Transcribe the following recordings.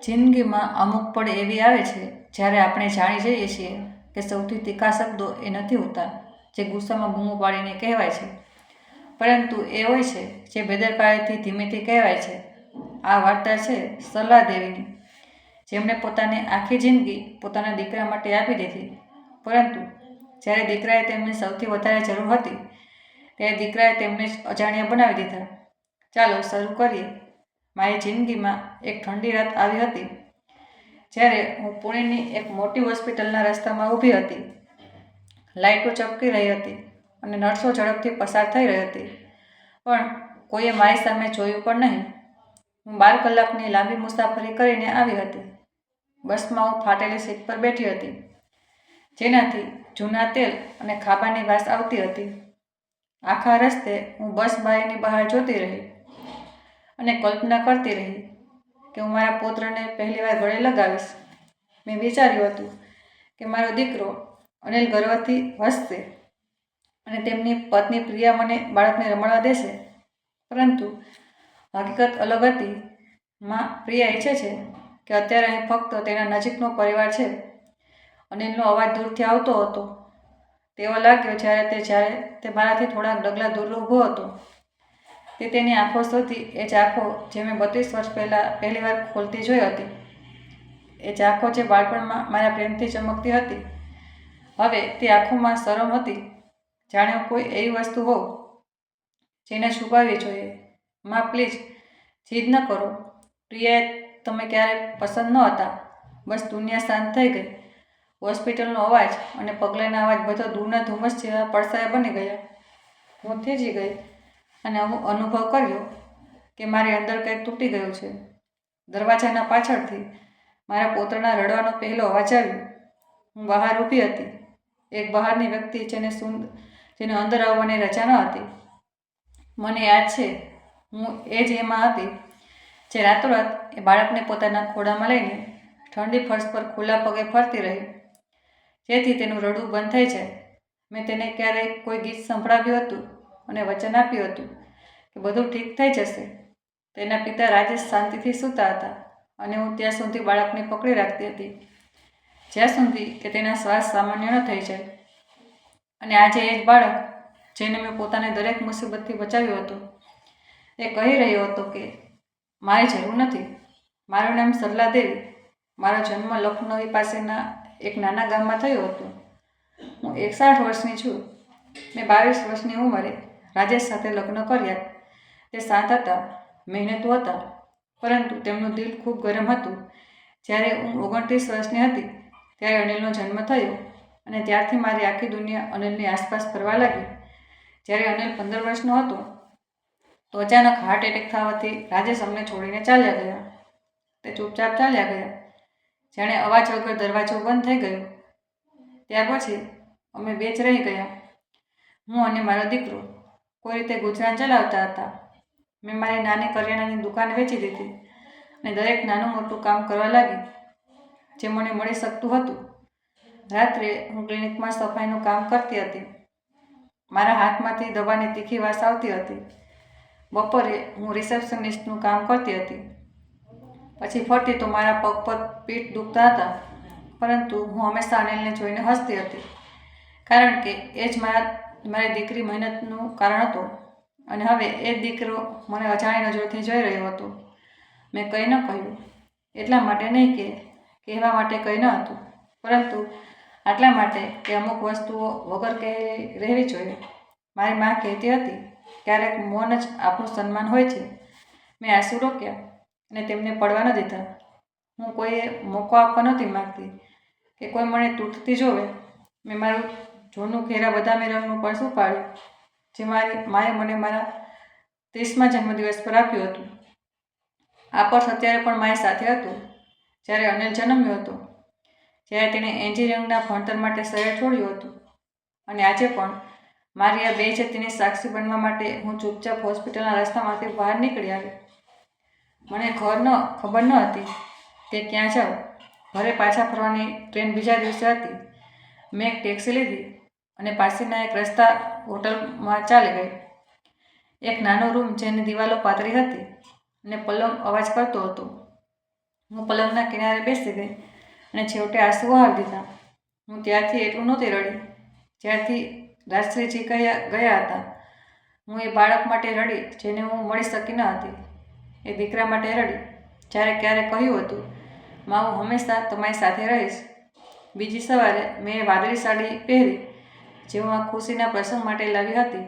જિંદગીમાં અમુક પળ એવી આવે છે જ્યારે આપણે જાણી જઈએ છીએ કે સૌથી તીખા શબ્દો એ નથી હોતા જે ગુસ્સામાં બૂમો પાડીને કહેવાય છે, પરંતુ એ હોય છે જે બેદરકારીથી ધીમેથી કહેવાય છે. આ વાર્તા છે સરલા દેવીની, જેમણે પોતાની આખી જિંદગી પોતાના દીકરા માટે આપી દીધી, પરંતુ જ્યારે દીકરાએ તેમની સૌથી વધારે જરૂર હતી ત્યારે દીકરાએ તેમને જ અજાણ્યા બનાવી દીધા. ચાલો શરૂ કરીએ. મારી જિંદગીમાં એક ઠંડી રાત આવી હતી જ્યારે હું પુણેની એક મોટી હોસ્પિટલના રસ્તામાં ઊભી હતી. લાઇટો ચમકી રહી હતી અને નર્સો ઝડપથી પસાર થઈ રહી હતી, પણ કોઈએ મારી સામે જોયું પણ નહીં. હું 12 કલાકની લાંબી મુસાફરી કરીને આવી હતી. બસમાં હું ફાટેલી સીટ પર બેઠી હતી, જેનાથી જૂના તેલ અને ખાબાની વાસ આવતી હતી. આખા રસ્તે હું બસ બારીની બહાર જોતી રહી અને કલ્પના કરતી રહી કે હું મારા પૌત્રને પહેલીવાર ગળે લગાવીશ. મેં વિચાર્યું હતું કે મારો દીકરો અનિલ ગર્વથી હસશે અને તેમની પત્ની પ્રિયા મને બાળકને રમાડવા દેશે, પરંતુ હકીકત અલગ હતી. પ્રિયા ઈચ્છે છે કે અત્યારે અહીં ફક્ત તેના નજીકનો પરિવાર છે. અનિલનો અવાજ દૂરથી આવતો હતો. તેવો લાગ્યો જ્યારે તે મારાથી થોડાક ડગલા દૂર ઊભો હતો. તે તેની આંખો શોધી, એ જ આંખો જે મેં 32 વર્ષ પહેલાં પહેલીવાર ખોલતી જોઈ હતી. એ જ આંખો જે બાળપણમાં મારા પ્રેમથી ચમકતી હતી. હવે તે આંખોમાં શરમ હતી, જાણે કોઈ એવી વસ્તુ હોઉં જેને છુપાવવી જોઈએ. પ્લીઝ જીદ ન કરો. પ્રિયાએ તમે ક્યારેય પસંદ ન હતા. બસ દુનિયા શાંત થઈ ગઈ. હોસ્પિટલનો અવાજ અને પગલાંના અવાજ બધો દૂરના ધુમ્મસ જેવા પડછાયા બની ગયા. હું થીજી ગઈ અને અનુભવ કર્યો કે મારી અંદર કંઈક તૂટી ગયું છે. દરવાજાના પાછળથી મારા પૌત્રના રડવાનો પહેલો અવાજ આવ્યો. હું બહાર ઊભી હતી, એક બહારની વ્યક્તિ જેને અંદર આવવાની રજા ન હતી. મને યાદ છે, હું એ જ એમાં હતી જે રાતોરાત એ બાળકને પોતાના ખોળામાં લઈને ઠંડી ફર્શ પર ખુલ્લા પગે ફરતી રહી, જેથી તેનું રડવું બંધ થઈ જાય. મેં તેને ક્યારેક કોઈ ગીત સંભળાવ્યું હતું અને વચન આપ્યું હતું કે બધું ઠીક થઈ જશે. તેના પિતા રાજેશ શાંતિથી સૂતા હતા અને હું ત્યાં સુધી બાળકને પકડી રાખતી હતી જ્યાં સુધી કે તેના શ્વાસ સામાન્ય ન થઈ જાય. અને આજે એ જ બાળક, જેને મેં પોતાની દરેક મુસીબતથી બચાવ્યો હતો, એ કહી રહ્યો હતો કે મારી જરૂર નથી. મારું નામ સરલા દેવી. મારો જન્મ લખનૌ પાસેના એક નાના ગામમાં થયો હતો. હું 61 વર્ષની છું. મેં 22 વર્ષની ઉંમરે રાજેશ સાથે લગ્ન કર્યા. તે શાંત હતા, મહેનતુ હતા, પરંતુ તેમનું દિલ ખૂબ ગરમ હતું. જ્યારે હું 29 વર્ષની હતી ત્યારે અનિલનો જન્મ થયો અને ત્યારથી મારી આખી દુનિયા અનિલની આસપાસ ફરવા લાગી. જ્યારે અનિલ 15 વર્ષનો હતો તો અચાનક હાર્ટ એટેક થવાથી રાજેશ અમને છોડીને ચાલ્યા ગયા. તે ચૂપચાપ ચાલ્યા ગયા, જાણે અવાજ વગર દરવાજો બંધ થઈ ગયો. ત્યાર પછી અમે બે જ રહી ગયા, હું અને મારો દીકરો. કોઈ રીતે ગુજરાન ચલાવતા હતા. મેં મારી નાની કરિયાણાની દુકાન વેચી દીધી અને દરેક નાનું મોટું કામ કરવા લાગી જે મને મળી શકતું હતું. રાત્રે હું ક્લિનિકમાં સફાઈનું કામ કરતી હતી. મારા હાથમાંથી દવાની તીખી વાસ આવતી હતી. બપોરે હું રિસેપ્શનિસ્ટનું કામ કરતી હતી. પછી ફરતી તો મારા પગ પર પીઠ દુખતા હતા, પરંતુ હું હંમેશા અનિલને જોઈને હસતી હતી, કારણ કે એ જ મારી દીકરી મહેનતનું કારણ હતો. અને હવે એ દીકરો મને અજાણી નજરોથી જોઈ રહ્યો હતો. મેં કંઈ ન કહ્યું, એટલા માટે નહીં કે કહેવા માટે કંઈ ન હતું, પરંતુ આટલા માટે કે અમુક વસ્તુઓ વગર કહે રહેવી જોઈએ. મારી મા કહેતી હતી, ક્યારેક મૌન જ આપણું સન્માન હોય છે. મેં આંસુ રોક્યા અને તેમને પડવા ન દીધા. હું કોઈએ મોકો આપવા નહોતી માંગતી કે કોઈ મને તૂટતી જોવે. મેં મારું જૂનું ઘેરા બદામી રંગનું પર્સ ઉપાડ્યું જે મારી માએ મને મારા 30મા જન્મદિવસ પર આપ્યું હતું. આ પર્સ અત્યારે પણ મારી સાથે હતું. જ્યારે અનિલ જન્મ્યો હતો, જ્યારે તેણે એન્જિનિયરિંગના ભણતર માટે શહેર છોડ્યું હતું, અને આજે પણ મારી આ બેઇજ્જતીની સાક્ષી બનવા માટે હું ચૂપચાપ હોસ્પિટલના રસ્તામાંથી બહાર નીકળી આવી. મને ખબર ન હતી કે ક્યાં જાઉં. ઘરે પાછા ફરવાની ટ્રેન બીજા દિવસે હતી. મેં એક ટેક્સી લીધી અને પાસેના એક રસ્તા હોટલમાં ચાલી ગઈ. એક નાનો રૂમ જેની દિવાલો પાતળી હતી અને પલંગ અવાજ કરતો હતો. હું પલંગના કિનારે બેસી ગઈ અને છેવટે આંસુ વહાવી દીધા. હું ત્યારથી એટલું નહોતી રડી જ્યારથી રાજશ્રીજી ગયા હતા. હું એ બાળક માટે રડી જેને હું મળી શકી ન હતી, એ દીકરા માટે રડી જ્યારે ક્યારે કહ્યું હતું, માં હું હંમેશા તમારી સાથે રહીશ. બીજી સવારે મેં એ વાદળી સાડી પહેરી જે હું આ ખુશીના પ્રસંગ માટે લાવી હતી.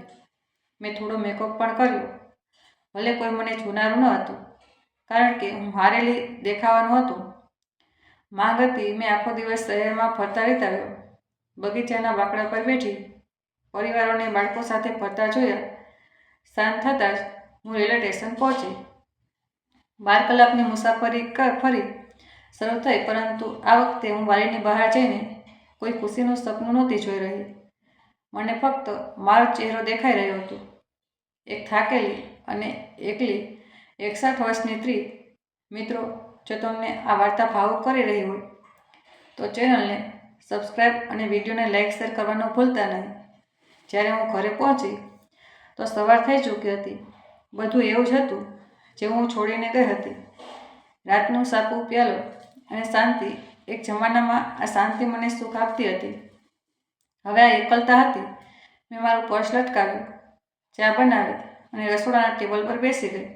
મેં થોડો મેકઅપ પણ કર્યો. ભલે કોઈ મને જોનારું ન હતું કારણ કે હું હારેલી દેખાવાનું હતું. માંગ હતી મેં આખો દિવસ શહેરમાં ફરતા વિતાવ્યો. બગીચાના બાકડા પર બેઠી પરિવારોને બાળકો સાથે ફરતા જોયા. સાંજ થતાં જ હું રેલવે સ્ટેશન પહોંચી. 12 કલાકની મુસાફરી ફરી શરૂ થઈ, પરંતુ આ વખતે હું વાડીની બહાર જઈને કોઈ ખુશીનું સપનું નહોતી જોઈ રહી. મને ફક્ત મારો ચહેરો દેખાઈ રહ્યો હતો. એક થાકેલી અને એકલી 61 વર્ષની સ્ત્રી. મિત્રો, જો તમને આ વાર્તા ભાવુક કરી રહી હોય તો ચેનલને સબસ્ક્રાઈબ અને વિડીયોને લાઇક શેર કરવાનું ભૂલતા નહીં. જ્યારે હું ઘરે પહોંચી તો સવાર થઈ ચૂકી હતી. બધું એવું જ હતું જેવું હું છોડીને ગઈ હતી. રાતનું સાપું પ્યાલો અને શાંતિ. એક જમાનામાં આ શાંતિ મને સુખ આપતી હતી. હવે આ એકલતા હતી. મેં મારું પર્સ લટકાવ્યું, ચા બનાવી અને રસોડાના ટેબલ પર બેસી ગઈ.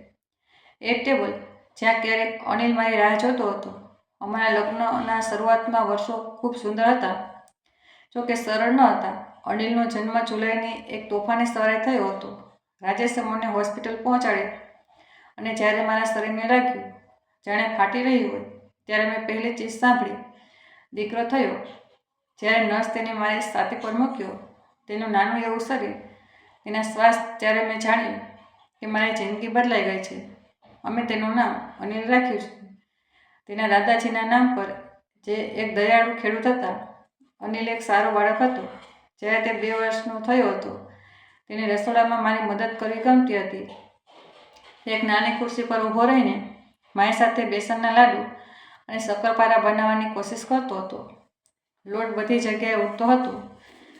એ ટેબલ જ્યાં ક્યારેક અનિલ મારી રાહ જોતો હતો. અમારા લગ્નના શરૂઆતમાં વર્ષો ખૂબ સુંદર હતા, જોકે સરળ ન હતા. અનિલનો જન્મ જુલાઈની એક તોફાની સવારે થયો હતો. રાજેશે મને હોસ્પિટલ પહોંચાડ્યા અને જ્યારે મારા શરીરને લાગ્યું જાણે ફાટી રહ્યું હોય ત્યારે મેં પહેલી ચીજ સાંભળી, દીકરો થયો. જ્યારે નર્સ તેને મારી છાતી પર મૂક્યો, તેનું નાનું એવું શરીર, તેના શ્વાસ, ત્યારે મેં જાણ્યું કે મારી જિંદગી બદલાઈ ગઈ છે. અમે તેનું નામ અનિલ રાખ્યું છે તેના દાદાજીના નામ પર, જે એક દયાળુ ખેડૂત હતા. અનિલ એક સારો બાળક હતો. જ્યારે તે 2 વર્ષનો થયો હતો તેને રસોડામાં મારી મદદ કરવી ગમતી હતી. એક નાની ખુરશી પર ઊભો રહીને મારી સાથે બેસનના લાડુ અને શક્કરપારા બનાવવાની કોશિશ કરતો હતો. લોટ બધી જગ્યાએ ઉડતો હતો,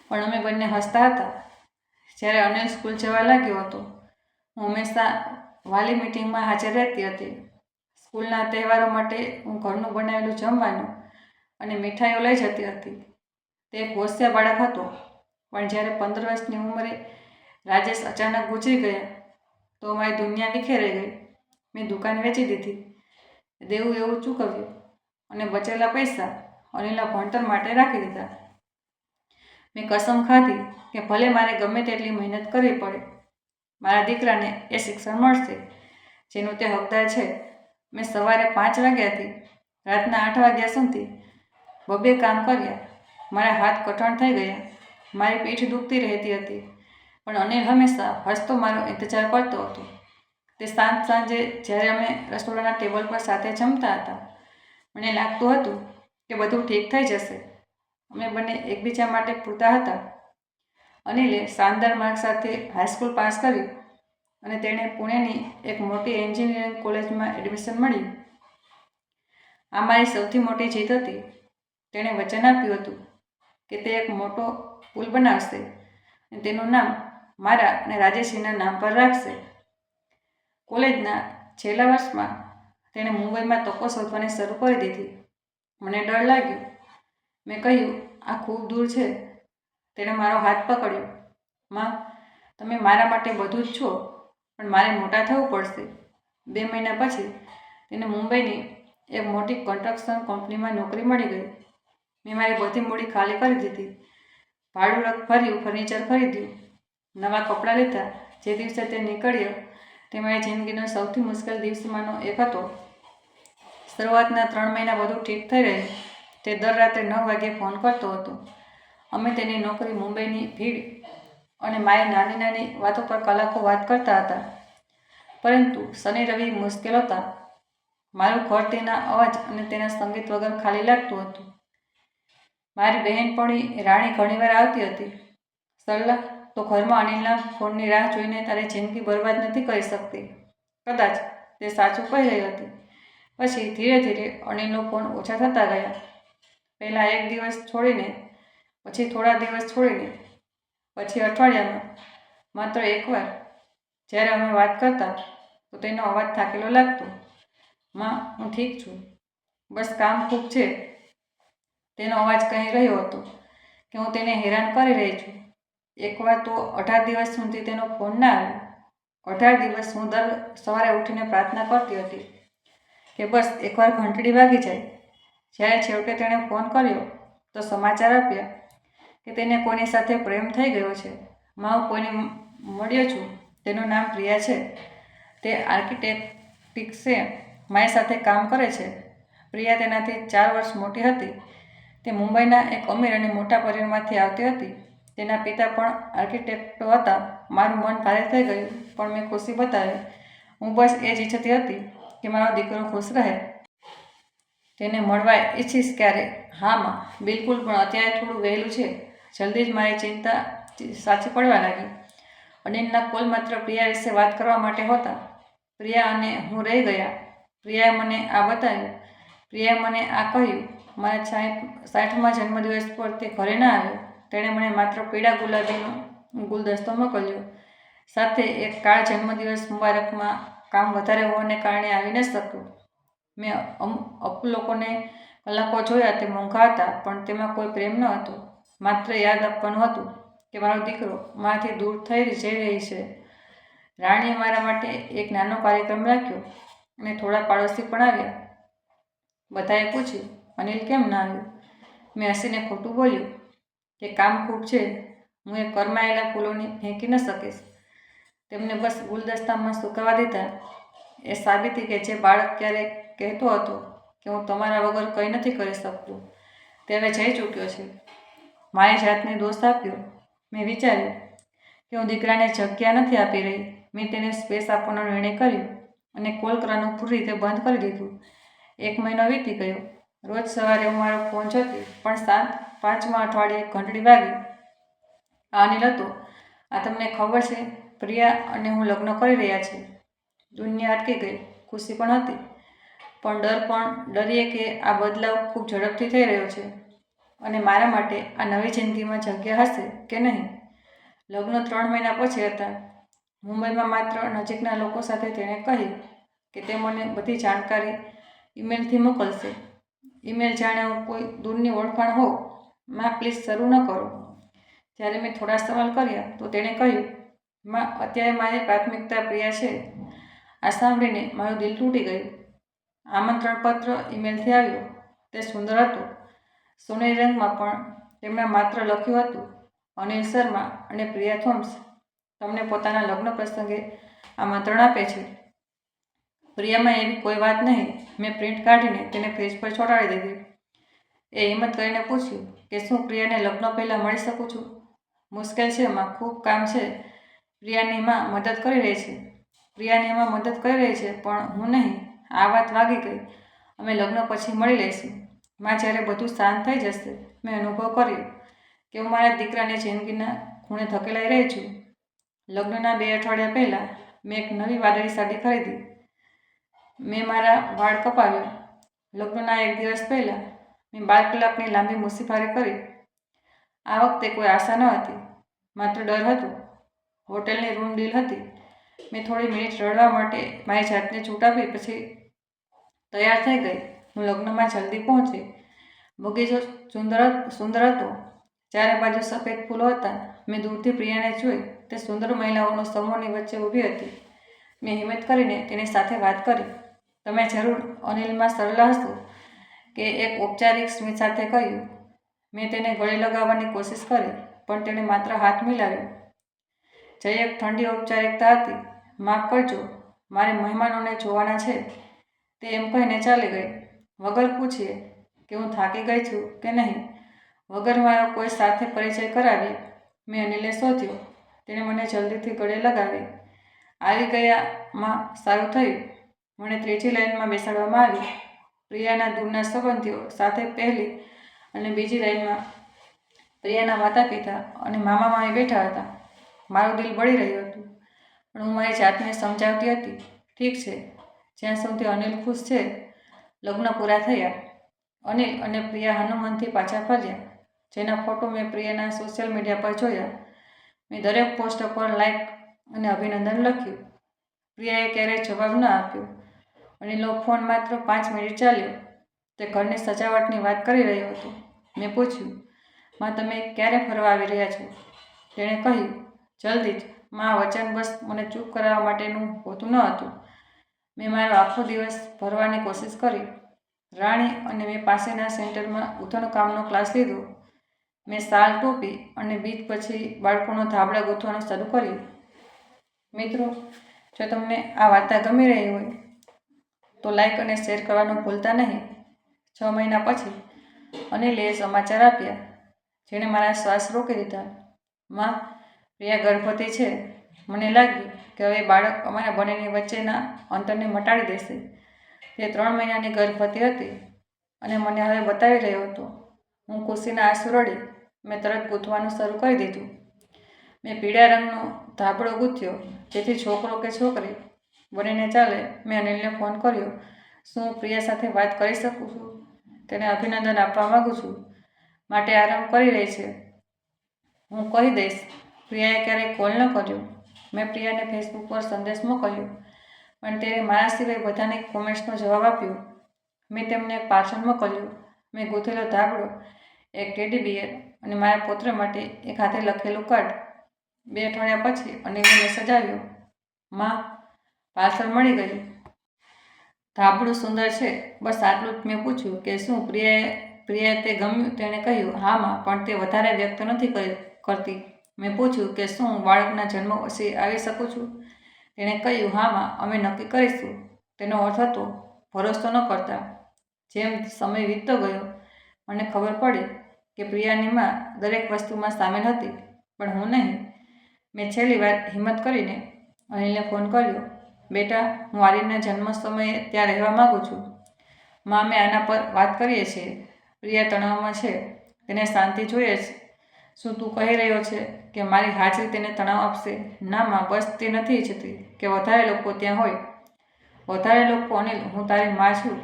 પણ અમે બંને હસતા હતા. જ્યારે અનિલ સ્કૂલ જવા લાગ્યો હતો, હું હંમેશા વાલી મિટિંગમાં હાજર રહેતી હતી. સ્કૂલના તહેવારો માટે હું ઘરનું બનાવેલું જમવાનું અને મીઠાઈઓ લઈ જતી હતી. તે એક હોશિયાર બાળક હતો, પણ જ્યારે 15 વર્ષની ઉંમરે રાજેશ અચાનક ગુજરી ગયા તો મારી દુનિયા વિખેરાઈ ગઈ. મેં દુકાન વેચી દીધી, દેવું એવું ચૂકવ્યું અને બચેલા પૈસા અનિલના ભણતર માટે રાખી દીધા. મેં કસમ ખાધી કે ભલે મારે ગમે તેટલી મહેનત કરવી પડે, મારા દીકરાને એ શિક્ષણ મળશે જેનું તે હકદાર છે. મેં સવારે 5 વાગ્યાથી રાતના 8 વાગ્યા સુધી 2 કામ કર્યા. મારા હાથ કઠણ થઈ ગયા, મારી પીઠ દુખતી રહેતી હતી, પણ અનિલ હંમેશા હસતો મારો ઇંતજાર કરતો હતો. તે સાંજે જ્યારે અમે રસોડાના ટેબલ પર સાથે જમતા હતા, મને લાગતું હતું કે બધું ઠીક થઈ જશે. અમે બંને એકબીજા માટે પૂરતા હતા. અનિલે શાનદાર માર્ક સાથે હાઈસ્કૂલ પાસ કર્યું અને તેણે પુણેની એક મોટી એન્જિનિયરિંગ કોલેજમાં એડમિશન મળ્યું. આ મારી સૌથી મોટી જીત હતી. તેણે વચન આપ્યું હતું કે તે એક મોટો પુલ બનાવશે અને તેનું નામ મારા અને રાજેશજીના નામ પર રાખશે. કોલેજના છેલ્લા વર્ષમાં તેણે મુંબઈમાં તકો શોધવાની શરૂ કરી દીધી. મને ડર લાગ્યો. મેં કહ્યું, આ ખૂબ દૂર છે. તેણે મારો હાથ પકડ્યો. માં, તમે મારા માટે બધું જ છો, પણ મારે મોટા થવું પડશે. 2 મહિના પછી તેને મુંબઈની એક મોટી કન્સ્ટ્રક્શન કંપનીમાં નોકરી મળી ગઈ. મેં મારી બધી મૂડી ખાલી કરી દીધી. ભાડું ભર્યું, ફર્નિચર ખરીદ્યું, નવા કપડાં લીધા. જે દિવસે તે નીકળ્યો તે મારી જિંદગીનો સૌથી મુશ્કેલ દિવસમાંનો એક હતો. શરૂઆતના 3 મહિના બધું ઠીક થઈ રહ્યું. તે દર રાત્રે 9 વાગ્યે ફોન કરતો હતો. અમે તેની નોકરી, મુંબઈની ભીડ અને મારી નાની નાની વાતો પર કલાકો વાત કરતા હતા. પરંતુ શનિ રવિ મુશ્કેલ હતા. મારું ઘર તેના અવાજ અને તેના સંગીત વગર ખાલી લાગતું હતું. મારી બહેનપણી રાણી ઘણીવાર આવતી હતી. સરલા, તો ઘરમાં અનિલના ફોનની રાહ જોઈને તારી જિંદગી બરબાદ નથી કરી શકતી. કદાચ તે સાચું કહી રહી હતી. પછી ધીરે ધીરે અનિલનો ફોન ઓછા થતા ગયા. પહેલાં 1 દિવસ છોડીને, પછી થોડા દિવસ છોડીને, પછી અઠવાડિયામાં માત્ર 1 વાર. જ્યારે અમે વાત કરતા તો તેનો અવાજ થાકેલો લાગતો. માં, હું ઠીક છું. બસ કામ ખૂબ છે, તેનો અવાજ કહી રહ્યો હતો કે હું તેને હેરાન કરી રહી છું. એકવાર તો 18 દિવસ સુધી તેનો ફોન ના આવ્યો. 18 દિવસ હું દર સવારે ઉઠીને પ્રાર્થના કરતી હતી કે બસ એકવાર ઘંટડી વાગી જાય. જ્યારે છેવટે તેણે ફોન કર્યો તો સમાચાર આપ્યા કે તેને કોઈની સાથે પ્રેમ થઈ ગયો છે. હું કોઈને મળ્યો છું, તેનું નામ પ્રિયા છે. તે આર્કિટેક્ટ છે, મારી સાથે કામ કરે છે. પ્રિયા તેનાથી 4 વર્ષ મોટી હતી. તે મુંબઈના એક અમીર અને મોટા પરિવારમાંથી આવતી હતી. તેના પિતા પણ આર્કિટેક્ટ હતા. મારું મન ભારે થઈ ગયું, પણ મેં ખુશી બતાવી. હું બસ એ જ ઈચ્છતી હતી કે મારો દીકરો ખુશ રહે. તેને મળવા ઈચ્છીશ ક્યારે? હા માં, બિલકુલ, પણ અત્યારે થોડું વહેલું છે. જલ્દી જ મારી ચિંતા સાચી પડવા લાગી. અનિલના કોલ માત્ર પ્રિયા વિશે વાત કરવા માટે હતા. પ્રિયા અને હું રહી ગયા. પ્રિયાએ મને આ બતાવ્યું. પ્રિયાએ મને આ કહ્યું. મારા 60મા જન્મદિવસ પર તે ઘરે ના આવ્યો. તેણે મને માત્ર પીળા ગુલાબીનો ગુલદસ્તો મોકલ્યો. સાથે એક કાર્ડ. જન્મદિવસ મુબારકમાં કામ વધારે હોવાને કારણે આવી ન શક્યો. મેં અપલોકોને કલાકો જોયા. તે મોંઘા હતા, પણ તેમાં કોઈ પ્રેમ ન હતો. માત્ર યાદ આપવાનું હતું કે મારો દીકરો મારાથી દૂર થઈ જઈ રહી છે. રાણીએ મારા માટે એક નાનો કાર્યક્રમ રાખ્યો અને થોડા પાડોશી પણ આવ્યા. બધાએ પૂછ્યું, અનિલ કેમ ના આવ્યો? મેં હસીને ખોટું બોલ્યું કે કામ ખૂબ છે. હું એ કરમાયેલા ફૂલોને ફેંકી ન શકીશ. તેમને બસ ગુલદસ્તામાં સુકાવા દીધા. એ સાબિતી કે જે બાળક ક્યારેક કહેતો હતો કે હું તમારા વગર કંઈ નથી કરી શકતો, તે હવે જઈ ચૂક્યો છે. મારી જાતને દોષ આપ્યો. મેં વિચાર્યું કે હું દીકરાને જગ્યા નથી આપી રહી. મેં તેને સ્પેસ આપવાનો નિર્ણય કર્યો અને કોલ કરવાનું પૂરી રીતે બંધ કરી દીધું. 1 મહિનો વીતી ગયો. રોજ સવારે હું મારો ફોન જોતી, પણ 5મા અઠવાડિયે ઘંટડી વાગી. આ અનિલ હતો. આ તમને ખબર છે, પ્રિયા અને હું લગ્ન કરી રહ્યા છીએ. દુનિયા અટકી ગઈ. ખુશી પણ હતી, પણ ડરીએ કે આ બદલાવ ખૂબ ઝડપથી થઈ રહ્યો છે અને મારા માટે આ નવી જિંદગીમાં જગ્યા હશે કે નહીં. લગ્ન 3 મહિના પછી હતા. મુંબઈમાં માત્ર નજીકના લોકો સાથે તેણે કહ્યું કે તે મને બધી જાણકારી ઈમેલથી મોકલશે. ઈમેલ જાણે હું કોઈ દૂરની ઓળખાણ હોઉં. માં, પ્લીઝ શરૂ ન કરો. જ્યારે મેં થોડા સવાલ કર્યા તો તેણે કહ્યું, માં, અત્યારે મારી પ્રાથમિકતા પ્રિયા છે. આ સાંભળીને મારું દિલ તૂટી ગયું. આમંત્રણ પત્ર ઈમેલથી આવ્યો. તે સુંદર હતો. સોનેરી રંગમાં, પણ તેમણે માત્ર લખ્યું હતું, અનિલ શર્મા અને પ્રિયા થોમ્સ તમને પોતાના લગ્ન પ્રસંગે આમંત્રણ આપે છે. પ્રિયામાં એવી કોઈ વાત નહીં. મેં પ્રિન્ટ કાઢીને તેને ફ્રીજ પર ચોંટાડી દીધી. એ હિંમત કરીને પૂછ્યું કે શું પ્રિયાને લગ્ન પહેલાં મળી શકું છું? મુશ્કેલ છે માં, ખૂબ કામ છે. પ્રિયાની માં મદદ કરી રહી છે. પ્રિયાની માં મદદ કરી રહી છે, પણ હું નહીં. આ વાત વાગી ગઈ. અમે લગ્ન પછી મળી લઈશું. માં, જ્યારે બધું શાંત થઈ જશે. મેં અનુભવ કર્યો કે હું મારા દીકરાને જિંદગીના ખૂણે ધકેલાઈ રહી છું. લગ્નના 2 અઠવાડિયા પહેલાં મેં એક નવી વાદળી સાડી ખરીદી. મેં મારા વાળ કપાવ્યા. લગ્નના 1 દિવસ પહેલાં મેં 12 કલાકની લાંબી મુસાફરી કરી. આ વખતે કોઈ આશા ન હતી, માત્ર ડર હતો. હોટેલની રૂમ ડીલ હતી. મેં થોડી મિનિટ રડવા માટે મારી જાતને છૂટ આપી, પછી તૈયાર થઈ ગઈ. હું લગ્નમાં જલ્દી પહોંચી. બગીચો સુંદર હતો. ચારે બાજુ સફેદ ફૂલો હતા. મેં દૂરથી પ્રિયાને જોઈ. તે સુંદર મહિલાઓનો સમૂહની વચ્ચે ઊભી હતી. મેં હિંમત કરીને તેની સાથે વાત કરી. તમે જરૂર અનિલમાં સરળ હશો, કે એક ઔપચારિક સ્મિત સાથે કહ્યું. મેં તેને ગળે લગાવવાની કોશિશ કરી, પણ તેણે માત્ર હાથ મિલાવ્યો. જય એક ઠંડી ઔપચારિકતા હતી. માફ કરજો, મારે મહેમાનોને જોવાના છે. તે એમ કહીને ચાલી ગઈ, વગર પૂછીએ કે હું થાકી ગઈ છું કે નહીં. વગર મારો કોઈ સાથે પરિચય કરાવીએ. મેં અનિલને શોધ્યો. તેણે મને જલ્દીથી ગળે લગાવી. આવી ગયામાં સારું થયું. મને 3જી લાઈનમાં બેસાડવામાં આવી. પ્રિયાના દૂરના સંબંધીઓ સાથે પહેલી અને બીજી લાઈનમાં પ્રિયાના માતા પિતા અને મામા મામી બેઠા હતા. મારું દિલ બળી રહ્યું હતું, પણ હું મારી જાતને સમજાવતી હતી, ઠીક છે, જ્યાં સુધી અનિલ ખુશ છે. લગ્ન પૂરા થયા. અનિલ અને પ્રિયા હનુમાનથી પાછા ફર્યા. જેના ફોટો મેં પ્રિયાના સોશિયલ મીડિયા પર જોયા. મેં દરેક પોસ્ટ પર લાઈક અને અભિનંદન લખ્યું. પ્રિયાએ ક્યારેય જવાબ ન આપ્યો. અનિલનો ફોન માત્ર 5 મિનિટ ચાલ્યો. તે ઘરની સજાવટની વાત કરી રહ્યો હતો. મેં પૂછ્યું, માં તમે ક્યારે ફરવા આવી રહ્યા છો? તેણે કહ્યું, જલ્દી જ. માં વચન બસ મને ચૂપ કરાવવા માટેનું હોતું ન હતું. મેં મારો આખો દિવસ ભરવાની કોશિશ કરી. રાણી અને મેં પાસેના સેન્ટરમાં ગૂંથણકામનો ક્લાસ લીધો. મેં શાલ, ટોપી અને બીજ પછી બાળકોનો ધાબળા ગૂંથવાનું શરૂ કર્યું. મિત્રો, જો તમને આ વાર્તા ગમી રહી હોય તો લાઈક અને શેર કરવાનું ભૂલતા નહીં. 6 મહિના પછી અનિલે સમાચાર આપ્યા, જેણે મારા શ્વાસ રોકી દીધા. માં, પ્રિયા ગર્ભવતી છે. મને લાગ્યું કે હવે બાળક અમારા બંનેની વચ્ચેના અંતરને મટાડી દેશે. તે 3 મહિનાની ગર્ભવતી હતી અને મને હવે બતાવી રહ્યો હતો. હું ખુશીના આંસુ રડી. મેં તરત ગૂંથવાનું શરૂ કરી દીધું. મેં પીળા રંગનો ધાબળો ગૂંથ્યો, જેથી છોકરો કે છોકરી બંનેને ચાલે. મેં અનિલને ફોન કર્યો. શું હું પ્રિયા સાથે વાત કરી શકું છું? તેને અભિનંદન આપવા માગું છું. માટે આરામ કરી રહી છે. હું કહી દઈશ. પ્રિયાએ ક્યારેય કોલ ન કર્યો. મેં પ્રિયાને ફેસબુક પર સંદેશ મોકલ્યો, પણ તેણે મારા સિવાય બધાને કોમેન્ટ્સનો જવાબ આપ્યો. મેં તેમને એક પાર્સલ મોકલ્યું. મેં ગૂંથેલો ધાબળો, એક ટેડી બિયર અને મારા પુત્ર માટે એક હાથે લખેલું કાર્ડ. 2 અઠવાડિયા પછી અનિલનો મેસેજ આવ્યો, માં, પાર્સલ મળી ગયું. ધાબળું સુંદર છે. બસ આટલું જ. મેં પૂછ્યું કે શું પ્રિયાએ તે ગમ્યું? તેણે કહ્યું, હા માં, પણ તે વધારે વ્યક્ત નથી કરતી. મેં પૂછ્યું કે શું હું બાળકના જન્મ પછી આવી શકું છું? તેણે કહ્યું, હા માં, અમે નક્કી કરીશું. તેનો અર્થ હતો ભરોસો ન કરતા. જેમ સમય વીતતો ગયો, મને ખબર પડી કે પ્રિયાની માં દરેક વસ્તુમાં સામેલ હતી, પણ હું નહીં. મેં છેલ્લી વાર હિંમત કરીને અનિલને ફોન કર્યો. બેટા, હું આર્યનના જન્મ સમયે ત્યાં રહેવા માગું છું. માં, અમે આના પર વાત કરીએ છીએ. પ્રિયા તણાવમાં છે. તેને શાંતિ જોઈએ છે. શું તું કહી રહ્યો છે કે મારી હાજરી તેને તણાવ આપશે? ના માં, બસ તે નથી ઈચ્છતી કે વધારે લોકો ત્યાં હોય. વધારે લોકો? અનિલ, હું તારી માં છું,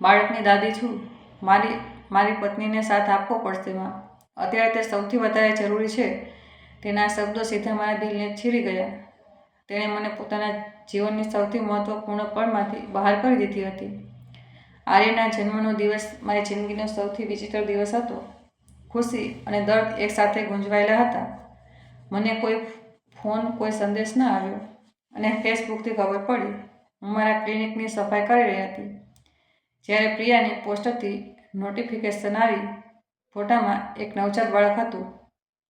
બાળકની દાદી છું. મારી પત્નીને સાથ આપવો પડશે માં. અત્યારે તે સૌથી વધારે જરૂરી છે. તેના શબ્દો સીધા મારા દિલને છીરી ગયા. તેણે મને પોતાના જીવનની સૌથી મહત્વપૂર્ણ પળમાંથી બહાર કરી દીધી હતી. આર્યના જન્મનો દિવસ મારી જિંદગીનો સૌથી વિચિત્ર દિવસ હતો. ખુશી અને દર્દ એકસાથે ગુંજવાયેલા હતા. મને કોઈ ફોન, કોઈ સંદેશ ન આવ્યો અને ફેસબુકથી ખબર પડી હું મારા ક્લિનિકની સફાઈ કરી રહી હતી. જ્યારે પ્રિયાની પોસ્ટથી નોટિફિકેશન આવી. ફોટામાં એક નવજાત બાળક હતું.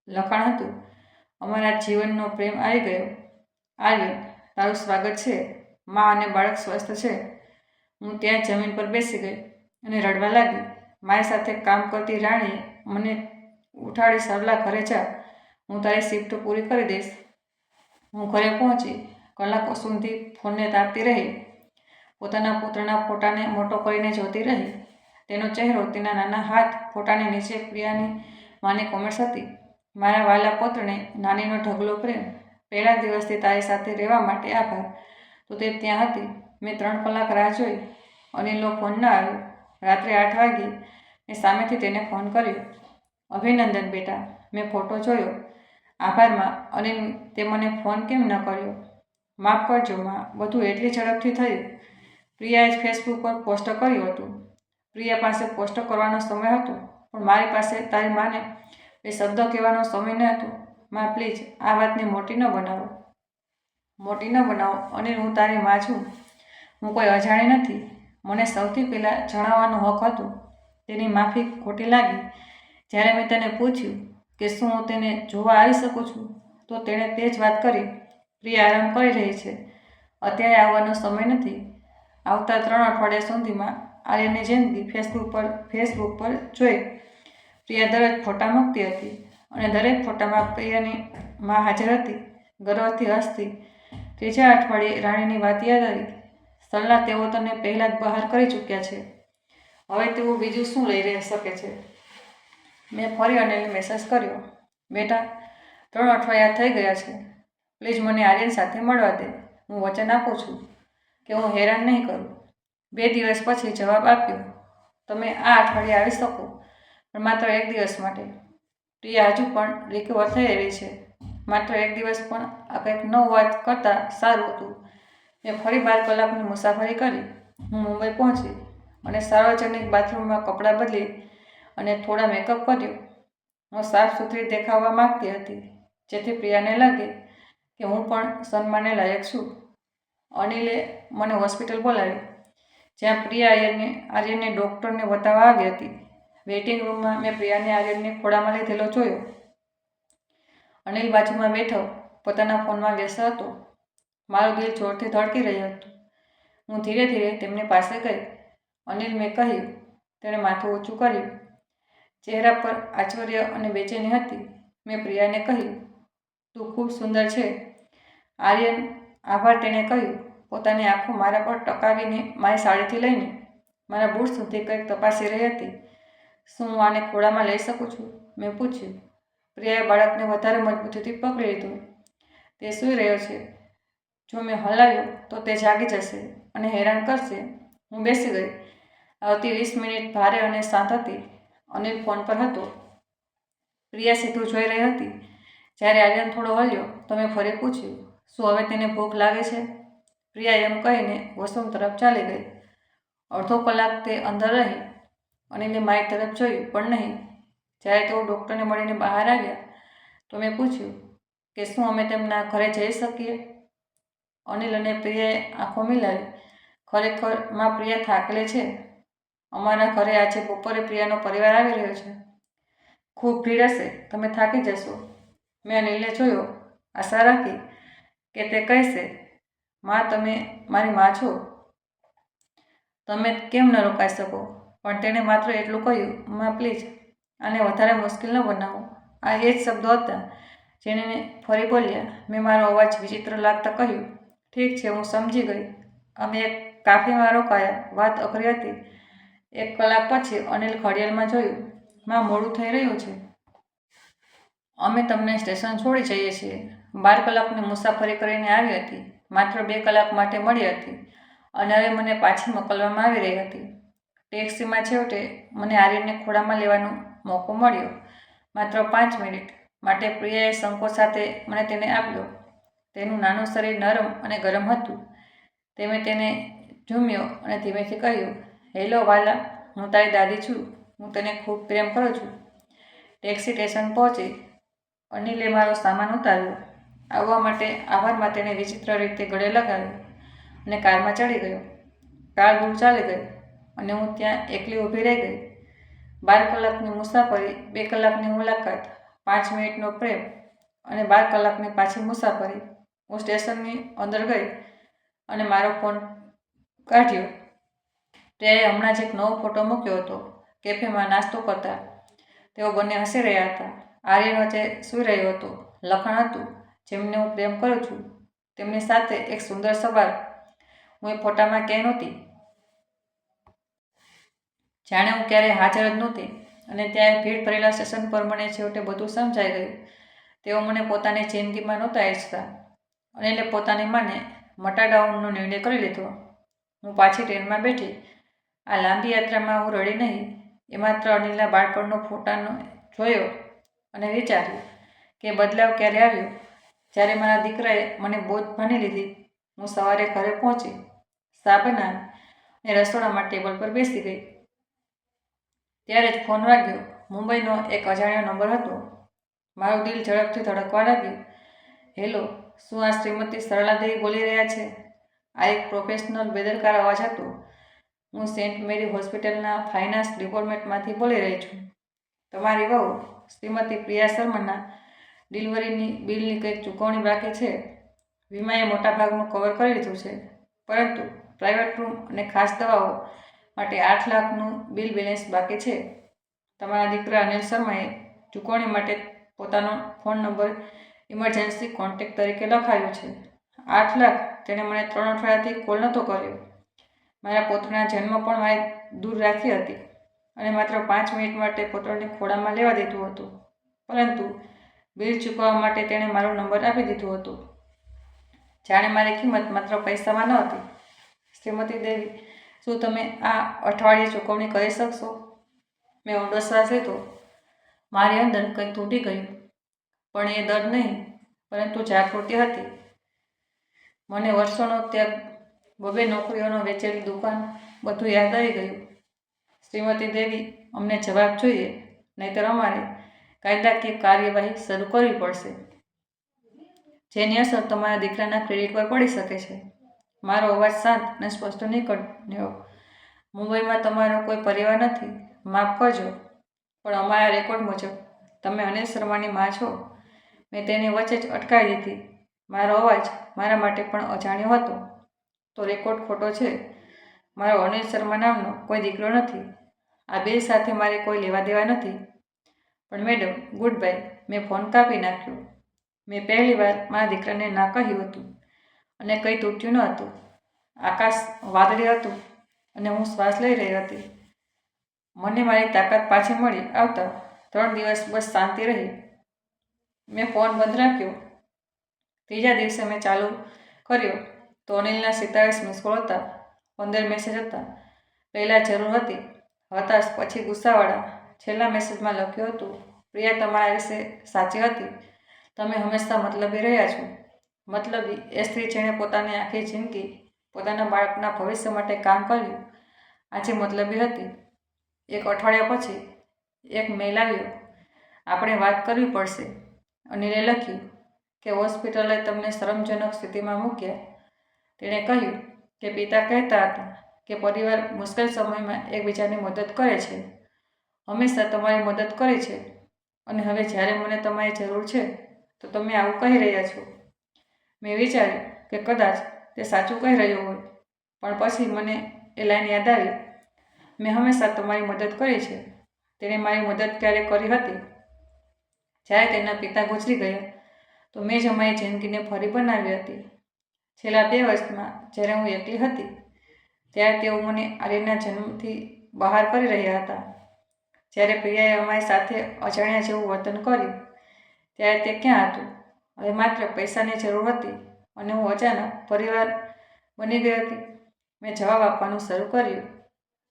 લખાણ હતું, અમારા જીવનનો પ્રેમ આવી ગયો. આર્યન, તારું સ્વાગત છે. માં અને બાળક સ્વસ્થ છે. હું ત્યાં જમીન પર બેસી ગઈ અને રડવા લાગી. મારી સાથે કામ કરતી રાણીએ મને ઉઠાડી સરલા, ઘરે જા. હું તારી શિફ્ટ પૂરી કરી દઈશ. હું ઘરે પહોંચી. કલાકો સુધી ફોનને તાકતી રહી. પોતાના પુત્રના ફોટાને મોટો કરીને જોતી રહી. તેનો ચહેરો, તેના નાના હાથ. ફોટાની નીચે પ્રિયાની માની કોમેન્ટ્સ હતી, મારા વહાલા પુત્રને નાનીનો ઢગલો પ્રેમ. પહેલા દિવસથી તારી સાથે રહેવા માટે આભાર. તો તે ત્યાં હતી. મેં 3 કલાક રાહ જોઈ. અનિલનો ફોન ન આવ્યો. રાત્રે 8 વાગ્યે મેં સામેથી તેને ફોન કર્યો. અભિનંદન બેટા. મેં ફોટો જોયો. આભાર માં. અનિલ, તે મને ફોન કેમ ન કર્યો? માફ કરજો માં, બધું એટલી ઝડપથી થયું. પ્રિયાએ જ ફેસબુક પર પોસ્ટ કર્યું હતું. પ્રિયા પાસે પોસ્ટ કરવાનો સમય હતો, પણ મારી પાસે તારી માને 2 શબ્દો કહેવાનો સમય ન હતો. માં, પ્લીઝ આ વાતને મોટી ન બનાવો. મોટી ન બનાવો. અનિલ, હું તારી માં છું. હું કોઈ અજાણી નથી. મને સૌથી પહેલાં જણાવવાનો હક હતો. તેની માફી ખોટી લાગી. જ્યારે મેં તેને પૂછ્યું કે શું હું તેને જોવા આવી શકું છું, તો તેણે તે જ વાત કરી. પ્રિયા આરામ કરી રહી છે. અત્યારે આવવાનો સમય નથી. આવતા 3 અઠવાડિયા સુધીમાં આર્યનની જિંદગી. ફેસબુક પર જોઈ. પ્રિયા દરરોજ ફોટા મૂકતી હતી અને દરેક ફોટામાં પ્રિયાની માં હાજર હતી, ગર્વથી હસતી. 3જા અઠવાડિયે રાણીની વાત યાદ આવી. સરલા, તેઓ તને પહેલાં જ બહાર કરી ચૂક્યા છે. હવે તેઓ બીજું શું લઈ શકે છે? મેં ફરી અનિલને મેસેજ કર્યો, બેટા, 3 અઠવાડિયા થઈ ગયા છે. પ્લીઝ મને આર્યન સાથે મળવા દે. હું વચન આપું છું કે હું હેરાન નહીં કરું. 2 દિવસ પછી જવાબ આપ્યો, તમે આ અઠવાડિયે આવી શકો, પણ માત્ર 1 દિવસ માટે. પ્રિયા હજુ પણ રિકવર થઈ રહી છે. માત્ર 1 દિવસ, પણ આ કંઈક નવું વાત કરતાં સારું હતું. મેં ફરી 12 કલાકની મુસાફરી કરી. હું મુંબઈ પહોંચી. અને સાર્વજનિક બાથરૂમમાં કપડાં બદલી અને થોડા મેકઅપ કર્યો. હું સાફ સુથરી દેખાવા માંગતી હતી, જેથી પ્રિયાને લાગે કે હું પણ સન્માનને લાયક છું. અનિલે મને હોસ્પિટલ બોલાવી, જ્યાં પ્રિયા આર્યનને ડૉક્ટરને બતાવવા આવી હતી. વેઇટિંગ રૂમમાં મેં પ્રિયાને આર્યનને ખોળામાં લીધેલો જોયો. અનિલ બાજુમાં બેઠો પોતાના ફોનમાં વ્યસ્ત હતો. મારું દિલ જોરથી ધડકી રહ્યું હતું. હું ધીરે ધીરે તેમની પાસે ગઈ. અનિલ, મેં કહ્યું. તેણે માથું ઊંચું કર્યું. ચહેરા પર આશ્ચર્ય અને બેચેની હતી. મેં પ્રિયાને કહ્યું, તું ખૂબ સુંદર છે. આર્યન, આભાર, તેણે કહ્યું, પોતાની આંખો મારા પર ટકાવીને. મારી સાડીથી લઈને મારા બૂટ સુધી કંઈક તપાસી રહી હતી. શું હું આને ખોળામાં લઈ શકું છું? મેં પૂછ્યું. પ્રિયાએ બાળકને વધારે મજબૂતીથી પકડી લીધું. તે સૂઈ રહ્યો છે. જો મેં હલાવ્યો તો તે જાગી જશે અને હેરાન કરશે. હું બેસી ગઈ. આવતી 20 મિનિટ ભારે અને શાંત હતી. અનિલ ફોન પર હતો. પ્રિયા સીધું જોઈ રહી હતી. જ્યારે આર્યન થોડો હલ્યો તો મેં ફરી પૂછ્યું, શું હવે તેને ભૂખ લાગે છે? પ્રિયા એમ કહીને વોશરૂમ તરફ ચાલી ગઈ. અડધો કલાક તે અંદર રહી. અનિલે મારી તરફ જોયું પણ નહીં. જ્યારે તેઓ ડૉક્ટરને મળીને બહાર આવ્યા તો મેં પૂછ્યું કે શું અમે તેમના ઘરે જઈ શકીએ? અનિલ અને પ્રિયાએ આંખો મિલાવી. ખરેખર માં, પ્રિયા થાકેલી છે. અમારા ઘરે આજે બપોરે પ્રિયાનો પરિવાર આવી રહ્યો છે. ખૂબ ભીડ હશે, તમે થાકી જશો. મેં અનિલને જોયો. આશા રાખી કે તે કહેશે, માં, તમે મારી માં છો. તમે કેમ ન રોકાઈ શકો? પણ તેણે માત્ર એટલું કહ્યું, માં પ્લીઝ, આને વધારે મુશ્કેલ ન બનાવો. આ એ જ શબ્દો હતા જેને ફરી બોલ્યા. મેં મારો અવાજ વિચિત્ર લાગતા કહ્યું, ઠીક છે, હું સમજી ગઈ. અમે એક કાફેમાં રોકાયા. વાત અઘરી હતી. 1 કલાક પછી અનિલ ઘડિયાળમાં જોયું. માં, મોડું થઈ રહ્યું છે. અમે તમને સ્ટેશન છોડી જઈએ છીએ. 12 કલાકની મુસાફરી કરીને આવી હતી. માત્ર 2 કલાક માટે મળી હતી અને હવે મને પાછી મોકલવામાં આવી રહી હતી. ટેક્સીમાં છેવટે મને આર્યનને ખોળામાં લેવાનો મોકો મળ્યો. માત્ર 5 મિનિટ માટે પ્રિયાએ સંકોચ સાથે મને તેને આપ્યો. તેનું નાનું શરીર નરમ અને ગરમ હતું. તેમે તેને ઝૂમ્યો અને ધીમેથી કહ્યું, હેલો વાલા, હું તારી દાદી છું. હું તને ખૂબ પ્રેમ કરું છું. ટેક્સી સ્ટેશન પહોંચી. અનિલે મારો સામાન ઉતાર્યો. આવવા માટે આભારમાં તેણે વિચિત્ર રીતે ગળે લગાવ્યો અને કારમાં ચડી ગયો. કાર દૂર ચાલી ગઈ અને હું ત્યાં એકલી ઊભી રહી ગઈ. 12 કલાકની મુસાફરી, 2 કલાકની મુલાકાત, 5 મિનિટનો પ્રેમ અને 12 કલાકની પાછી મુસાફરી. હું સ્ટેશનની અંદર ગઈ અને મારો ફોન કાઢ્યો. પ્રિયાએ હમણાં જ એક નવો ફોટો મૂક્યો હતો. કેફેમાં નાસ્તો કરતા તેઓ બંને હસી રહ્યા હતા. આર્યન વચ્ચે સૂઈ રહ્યો હતો. લખાણ હતું, જેમને હું પ્રેમ કરું છું, તેમની સાથે એક સુંદર સવાલ. હું એ ફોટામાં ક્યાંય નહોતી. જાણે હું ક્યારેય હાજર જ નહોતી. અને ત્યાં ભીડ ભરેલા સ્ટેશન પર મને છેવટે બધું સમજાઈ ગયું. તેઓ મને પોતાની જિંદગીમાં નહોતા ઈચ્છતા. અનિલે પોતાની માને મટાડવાનો નિર્ણય કરી લીધો. હું પાછી ટ્રેનમાં બેઠી. આ લાંબી યાત્રામાં હું રડી નહીં. એ માત્ર અનિલના બાળપણનો ફોટાનો જોયો અને વિચાર્યું કે બદલાવ ક્યારે આવ્યો. જ્યારે મારા દીકરાએ મને બોધ માની લીધી. હું સવારે ઘરે પહોંચી, ચા બનાવી અને રસોડામાં ટેબલ પર બેસી ગઈ. ત્યારે જ ફોન વાગ્યો. મુંબઈનો એક અજાણ્યો નંબર હતો. મારું દિલ ઝડપથી ધડકવા લાગ્યું. હેલો, શું આ શ્રીમતી સરળાદેવી બોલી રહ્યા છે? આ એક પ્રોફેશનલ બેદરકાર અવાજ હતો. હું સેન્ટ મેરી હોસ્પિટલના ફાઇનાન્સ ડિપાર્ટમેન્ટમાંથી બોલી રહી છું. તમારી વહુ શ્રીમતી પ્રિયા શર્માના ડિલિવરીની બિલની કંઈક ચૂકવણી બાકી છે. વીમાએ મોટાભાગનું કવર કરી લીધું છે, પરંતુ પ્રાઇવેટ રૂમ અને ખાસ દવાઓ માટે 8 લાખનું બિલ બેલેન્સ બાકી છે. તમારા દીકરા અનિલ શર્માએ ચૂકવણી માટે પોતાનો ફોન નંબર ઇમરજન્સી કોન્ટેક્ટ તરીકે લખાવ્યો છે. 8 લાખ? તેણે મને 3 અઠવાડિયાથી કોલ નહોતો કર્યો. મારા પુત્રના જન્મ પણ મારે દૂર રાખી હતી અને માત્ર 5 મિનિટ માટે પુત્રને ખોળામાં લેવા દીધું હતું. પરંતુ બિલ ચૂકવવા માટે તેણે મારો નંબર આપી દીધો હતો. જાણે મારી કિંમત માત્ર પૈસામાં ન હતી. શ્રીમતી દેવી, શું તમે આ અઠવાડિયે ચૂકવણી કરી શકશો? મેં ઊંડો શ્વાસ લીધો. મારી અંદર કંઈક તૂટી ગયું. પણ એ દર્દ નહીં, પરંતુ જાગૃતિ હતી. મને વર્ષોનો ત્યાગ, 2 નોકરીઓનો, વેચેલી દુકાન, બધું યાદ આવી ગયું. શ્રીમતી દેવી, અમને જવાબ જોઈએ, નહીંતર અમારે કાયદાકીય કાર્યવાહી શરૂ કરવી પડશે, જેની અસર તમારા દીકરાના ક્રેડિટ પર પડી શકે છે. મારો અવાજ શાંત અને સ્પષ્ટ નીકળ્યો. મુંબઈમાં તમારો કોઈ પરિવાર નથી. માફ કરજો, પણ અમારા રેકોર્ડ મુજબ તમે અનિલ શર્માની માં છો. મેં તેની વચ્ચે જ અટકાવી દીધી. મારો અવાજ મારા માટે પણ અજાણ્યો હતો. તો રેકોર્ડ ખોટો છે. મારો અનિલ શર્મા નામનો કોઈ દીકરો નથી. આ બિલ સાથે મારે કોઈ લેવા દેવા નથી. પણ મેડમ, ગુડ બાય. મેં ફોન કાપી નાખ્યો. મેં પહેલીવાર મારા દીકરાને ના કહ્યું હતું અને કંઈ તૂટ્યું ન હતું. આકાશ વાદળી હતું અને હું શ્વાસ લઈ રહી હતી. મને મારી તાકાત પાછી મળી આવતા 3 દિવસ બસ શાંતિ રહી. મેં ફોન બંધ રાખ્યો. ત્રીજા દિવસે મેં ચાલુ કર્યો તો અનિલના 47 મિસ કોલ હતા, 15 મેસેજ હતા. પહેલાં જરૂર હતી, હતાશ, પછી ગુસ્સાવાળા. છેલ્લા મેસેજમાં લખ્યું હતું, પ્રિયા તમારા વિશે સાચી હતી. તમે હંમેશા મતલબી રહ્યા છો. મતલબી એ સ્ત્રી જેણે પોતાની આખી જિંદગી પોતાના બાળકના ભવિષ્ય માટે કામ કર્યું, આજે મતલબી હતી. એક અઠવાડિયા પછી એક મેલ આવ્યો, આપણે વાત કરવી પડશે. અનિલે લખ્યું કે હોસ્પિટલે તમને શરમજનક સ્થિતિમાં મૂક્યા. તેણે કહ્યું કે પિતા કહેતા હતા કે પરિવાર મુશ્કેલ સમયમાં એકબીજાની મદદ કરે છે, હંમેશા તમારી મદદ કરી છે, અને હવે જ્યારે મને તમારી જરૂર છે તો તમે આવું કહી રહ્યા છો. મેં વિચાર્યું કે કદાચ તે સાચું કહી રહ્યો હોય, પણ પછી મને એ લાઈન યાદ આવી, મેં હંમેશા તમારી મદદ કરી છે. તેણે મારી મદદ ક્યારે કરી હતી? જ્યારે તેના પિતા ગુજરી ગયા તો મેં જ અમારી જિંદગીને ફરી બનાવી હતી. છેલ્લા 2 વર્ષમાં જ્યારે હું એકલી હતી ત્યારે તેઓ મને આર્યનના જન્મથી બહાર કરી રહ્યા હતા. જ્યારે પ્રિયાએ અમારી સાથે અજાણ્યા જેવું વર્તન કર્યું ત્યારે તે ક્યાં હતું? હવે માત્ર પૈસાની જરૂર હતી અને હું અચાનક પરિવાર બની ગઈ હતી. મેં જવાબ આપવાનું શરૂ કર્યું.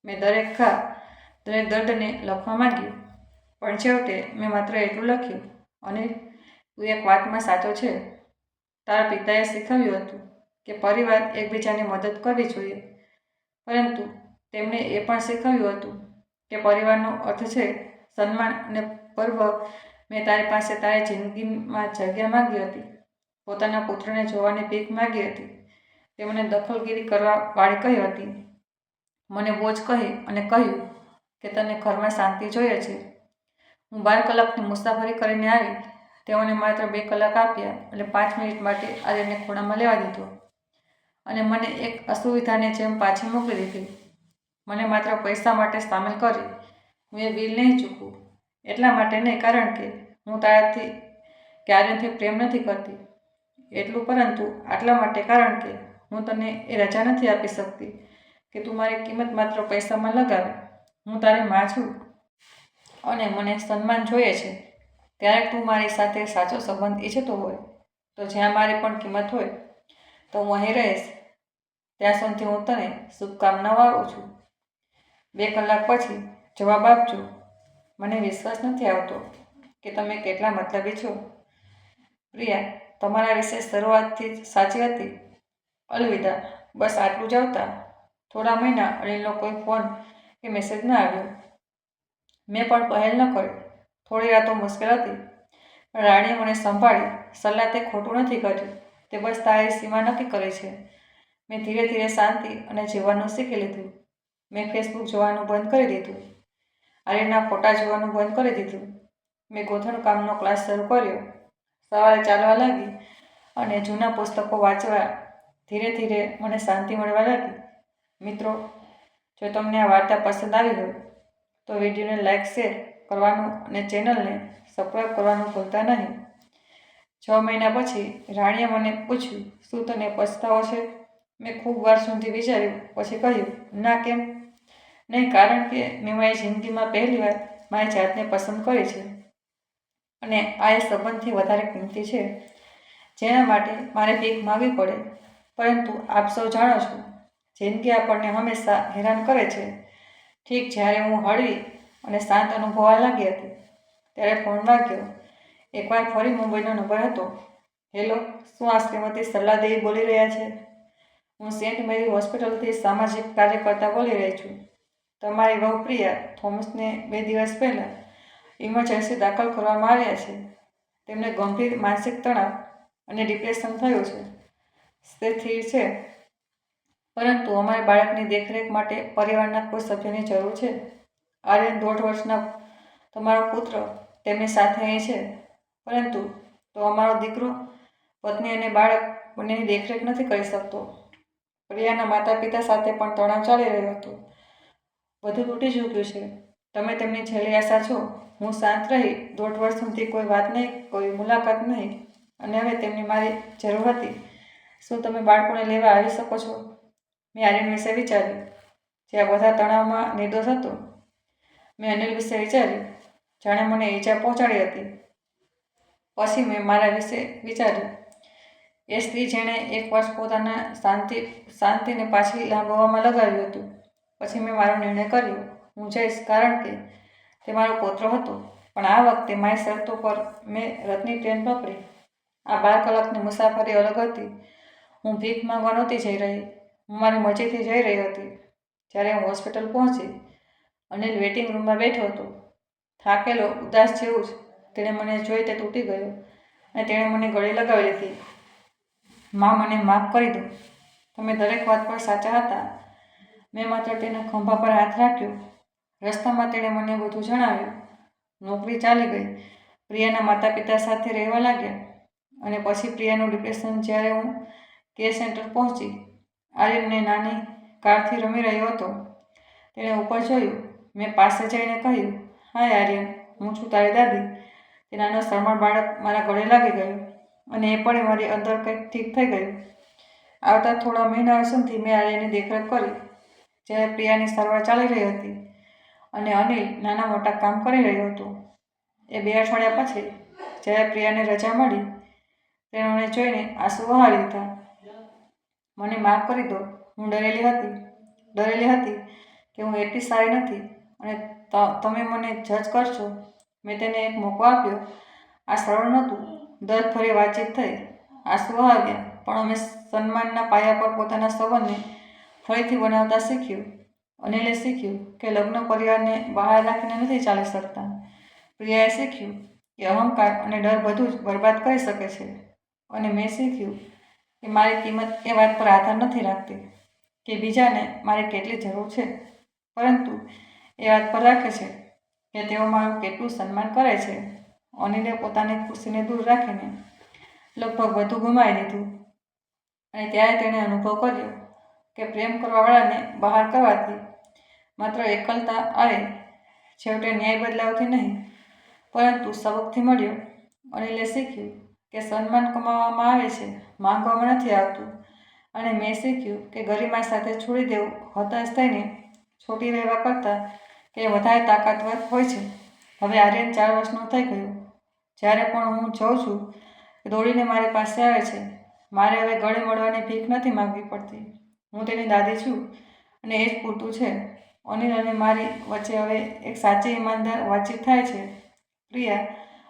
મેં દરેક દર્દને લખવા માંગ્યું, પણ છેવટે મેં માત્ર એટલું લખ્યું, અનિલ, તું એક વાતમાં સાચો છે. તારા પિતાએ શીખવ્યું હતું કે પરિવાર એકબીજાની મદદ કરવી જોઈએ, પરંતુ તેમણે એ પણ શીખવ્યું હતું કે પરિવારનો અર્થ છે સન્માન અને પર્વ. મેં તારી પાસે તારી જિંદગીમાં જગ્યા માંગી હતી, પોતાના પુત્રને જોવાની ભીખ માંગી હતી. તે મને દખલગીરી કરવા વાળી કહી હતી, મને બોજ કહી અને કહ્યું કે તને ઘરમાં શાંતિ જોઈએ છે. હું 12 કલાકની મુસાફરી કરીને આવી. તેઓને માત્ર 2 કલાક આપ્યા અને 5 મિનિટ માટે આર્યનને ખૂણામાં લેવા દીધો અને મને એક અસુવિધાની જેમ પાછી મોકલી દીધી. મને માત્ર પૈસા માટે સામેલ કરી. હું એ બિલ નહીં ચૂકવું. એટલા માટે નહીં કારણ કે હું તારાથી કે આર્યનથી પ્રેમ નથી કરતી એટલું, પરંતુ આટલા માટે કારણ કે હું તને એ રજા નથી આપી શકતી કે તું મારી કિંમત માત્ર પૈસામાં લગાવે. હું તારી માં છું અને મને સન્માન જોઈએ છે. ક્યારેક તું મારી સાથે સાચો સંબંધ ઈચ્છતો હોય તો જ્યાં મારી પણ કિંમત હોય તો હું અહીં રહીશ. ત્યાં સુધી હું તને શુભકામનાઓ આપું છું. 2 કલાક પછી જવાબ આપજો. મને વિશ્વાસ નથી આવતો કે તમે કેટલા મતલબી છો. પ્રિયા, તમારા વિશે શરૂઆતથી જ સાચી હતી. અલવિદા. બસ આટલું જ આવતા થોડા મહિના અનિલનો કોઈ ફોન કે મેસેજ ન આવ્યો. મેં પણ પહેલ ન કરી. થોડી રાતો મુશ્કેલ હતી, પણ રાણીએ મને સંભાળી. સલાહ તે ખોટું નથી કર્યું, તે બસ તારી સીમા નક્કી કરે છે. મેં ધીરે ધીરે શાંતિ અને જીવવાનું શીખી લીધું. મેં ફેસબુક જોવાનું બંધ કરી દીધું. આર્યનના ફોટા જોવાનું બંધ કરી દીધું. મેં ગોથણકામનો ક્લાસ શરૂ કર્યો. સવારે ચાલવા લાગી અને જૂના પુસ્તકો વાંચવા. ધીરે ધીરે મને શાંતિ મળવા લાગી. મિત્રો, જો તમને આ વાર્તા પસંદ આવી હોય તો વિડીયોને લાઈક, શેર કરવાનું અને ચેનલને સબસ્ક્રાઈબ કરવાનું ભૂલતા નહીં. 6 મહિના પછી રાણીએ મને પૂછ્યું, શું તને પછતાવો છે? મેં ખૂબ વાર સુધી વિચાર્યું, પછી કહ્યું, ના. કેમ નહીં? કારણ કે મેં મારી જિંદગીમાં પહેલીવાર મારી જાતને પસંદ કરી છે, અને આ એ સંબંધથી વધારે કિંમતી છે જેના માટે મારે ભીખ માંગવી પડે. પરંતુ આપ સૌ જાણો છો, જિંદગી આપણને હંમેશા હેરાન કરે છે. ઠીક જ્યારે હું હળવી અને શાંત અનુભવવા લાગી હતી ત્યારે ફોન વાગ્યો. એકવાર ફરી મુંબઈનો નંબર હતો. હેલો, શું આ શ્રીમતી સરલા દેવી બોલી રહ્યા છે? હું સેન્ટ મેરી હોસ્પિટલથી સામાજિક કાર્યકર્તા બોલી રહી છું. તમારી વહુ પ્રિયા થોમસને 2 દિવસ પહેલાં ઇમરજન્સી દાખલ કરવામાં આવ્યા છે. તેમને ગંભીર માનસિક તણાવ અને ડિપ્રેશન થયું છે. તે સ્થિર છે, પરંતુ અમારા બાળકની દેખરેખ માટે પરિવારના કોઈ સભ્યની જરૂર છે. આર્યન 1.5 વર્ષના તમારો પુત્ર તેમની સાથે અહીં છે, પરંતુ તો અમારો દીકરો પત્ની અને બાળક બંનેની દેખરેખ નથી કરી શકતો. પ્રિયાના માતા પિતા સાથે પણ તણાવ ચાલી રહ્યો હતો. બધું તૂટી ચૂક્યું છે. તમે તેમની છેલ્લી આશા છો. હું શાંત રહી 1.5 વર્ષ સુધી કોઈ વાત નહીં, કોઈ મુલાકાત નહીં, અને હવે તેમની મારી જરૂર હતી. શું તમે બાળકોને લેવા આવી શકો છો? મેં આર્યન વિશે વિચાર્યું, જે આ બધા તણાવમાં નિર્દોષ હતો. મેં અનિલ વિશે વિચાર્યું, જાણે મને ઈજા પહોંચાડી હતી. પછી મેં મારા વિશે વિચાર્યું, એ સ્ત્રી જેણે 1 વર્ષ પોતાના શાંતિને પાછી લાંબવામાં લગાવ્યું હતું. પછી મેં મારો નિર્ણય કર્યો. હું જઈશ, કારણ કે તે મારો પૌત્ર હતો. પણ આ વખતે મારી શરતો પર મેં રથની ટ્રેન પકડી. આ 12 કલાકની મુસાફરી અલગ હતી. હું ભીખ માંગવા નહોતી જઈ રહી, હું મારી મરજીથી જઈ રહી હતી. જ્યારે હું હોસ્પિટલ પહોંચી, અનિલ વેઇટિંગ રૂમમાં બેઠો હતો, થાકેલો, ઉદાસ જેવું જ. તેણે મને જોઈ તે તૂટી ગયો અને તેણે મને ગળે લગાવી લીધી. માં, મને માફ કરી દો. તમે દરેક વાત પર સાચા હતા. મેં માત્ર તેના ખભા પર હાથ રાખ્યો. રસ્તામાં તેણે મને બધું જણાવ્યું. નોકરી ચાલી ગઈ. પ્રિયાના માતા પિતા સાથે રહેવા લાગ્યા. અને પછી પ્રિયાનું ડિપ્રેશન. જ્યારે હું કેર સેન્ટર પહોંચી, આર્યન નાની કારથી રમી રહ્યો હતો. તેણે ઉપર જોયું. મેં પાસે જઈને કહ્યું, હાય આર્યન, હું છું તારી દાદી. તે નાનો શરમાળ બાળક મારા ગળે લાગી ગયો, અને એ પળે મારી અંદર કંઈક ઠીક થઈ ગયું. આવતા થોડા મહિનાઓ સુધી મેં આર્યનની દેખરેખ કરી. જ્યારે પ્રિયાની સારવાર ચાલી રહી હતી અને અનિલ નાના મોટા કામ કરી રહ્યો હતો. એ 2 અઠવાડિયા પછી, જ્યારે પ્રિયાને રજા મળી, તેણે મને જોઈને આંસુ વહાવી દીધા. મને માફ કરી દો. હું ડરેલી હતી કે હું એટલી સારી નથી અને તમે મને જજ કરશો. મેં તેને એક મોકો આપ્યો. આ સરળ નહોતું. દર્દભરી વાતચીત થઈ, આંસુ વહાવ્યા, પણ અમે સન્માનના પાયા પર પોતાના સંબંધને ફરીથી બનાવતા શીખ્યું. અનિલે શીખ્યું કે લગ્ન પરિવારને બહાર રાખીને નથી ચાલી શકતા. પ્રિયાએ શીખ્યું કે અહંકાર અને ડર બધું જ બરબાદ કરી શકે છે. અને મેં શીખ્યું કે મારી કિંમત એ વાત પર આધાર નથી રાખતી કે બીજાને મારી કેટલી જરૂર છે, પરંતુ એ વાત પર રાખે છે કે તેઓ મારું કેટલું સન્માન કરે છે. અનિલે પોતાની ખુશીને દૂર રાખીને લગભગ બધું ગુમાવી દીધું. અને ત્યારે તેણે અનુભવ કર્યો કે પ્રેમ કરવાવાળાને બહાર કરવાથી માત્ર એકલતા આવે. છેવટે ન્યાય બદલાવથી નહીં, પરંતુ સબકથી મળ્યો. અનિલે શીખ્યું કે સન્માન કમાવામાં આવે છે, માંગવામાં નથી આવતું. અને મેં શીખ્યું કે ગરિમા સાથે છોડી દેવું હતાશ થઈને છોટી રહેવા કરતાં કે વધારે તાકાતવર હોય છે. હવે આર્યન 4 વર્ષનો થઈ ગયો. જ્યારે પણ હું જઉં છું, દોડીને મારી પાસે આવે છે. મારે હવે ગળે મળવાની ભીખ નથી માંગવી પડતી. હું તેની દાદી છું, અને એ જ પૂરતું છે. અનિલ અને મારી વચ્ચે હવે એક સાચી ઈમાનદાર વાતચીત થાય છે. પ્રિયા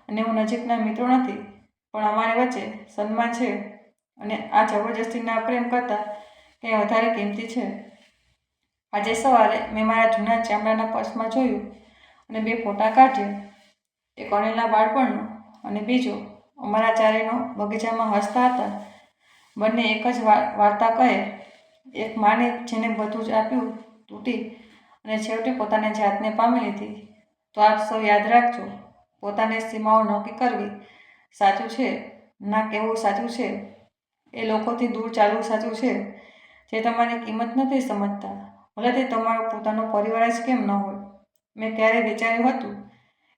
અને હું નજીકના મિત્રો નથી, પણ અમારી વચ્ચે સન્માન છે, અને આ જબરજસ્તીના પ્રેમ કરતાં કંઈ વધારે કિંમતી છે. આજે સવારે મેં મારા જૂના ચામડાના પર્સમાં જોયું અને 2 ફોટા કાઢ્યા. એક અનિલના બાળપણનો અને બીજો અમારા ચારેયનો બગીચામાં હસતા હતા. બંને એક જ વાર્તા કહે. એક માને જેને બધું જ આપ્યું, તૂટી અને છેવટે પોતાની જાતને પામી લીધી. તો આપ સૌ યાદ રાખજો, પોતાની સીમાઓ નક્કી કરવી સાચું છે, ના કહેવું સાચું છે. એ લોકોથી દૂર ચાલવું સાચું છે જે તમારી કિંમત નથી સમજતા, ભલે તે તમારો પોતાનો પરિવાર જ કેમ ન હોય. મેં ક્યારેય વિચાર્યું હતું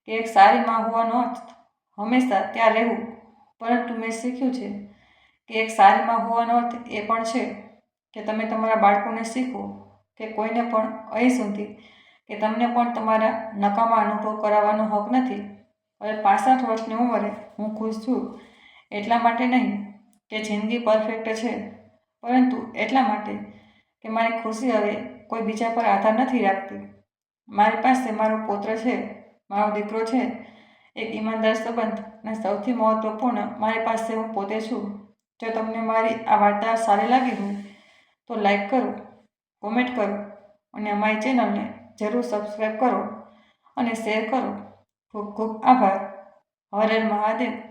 કે એક સારી માં હોવાનો અર્થ હંમેશા ત્યાં રહેવું, પરંતુ મેં શીખ્યું છે કે એક સારી માં હોવાનો અર્થ એ પણ છે કે તમે તમારા બાળકોને શીખવો કે કોઈને પણ અહીં સુધી કે તમને પણ તમારા નકામા અનુભવ કરાવવાનો હક નથી. હવે 65 વર્ષની ઉંમરે હું ખુશ છું, એટલા માટે નહીં કે જિંદગી પરફેક્ટ છે, પરંતુ એટલા માટે કે મારી ખુશી હવે કોઈ બીજા પર આધાર નથી રાખતી. મારી પાસે મારો પૌત્ર છે, મારો દીકરો છે, એક ઈમાનદાર સંબંધ, અને સૌથી મહત્વપૂર્ણ, મારી પાસે હું પોતે છું. જો તમને મારી આ વાર્તા સારી લાગી હોય તો લાઈક કરો, કોમેન્ટ કરો, અને અમારી ચેનલને જરૂર સબસ્ક્રાઈબ કરો અને શેર કરો. ખૂબ ખૂબ આભાર. હર હર મહાદેવ.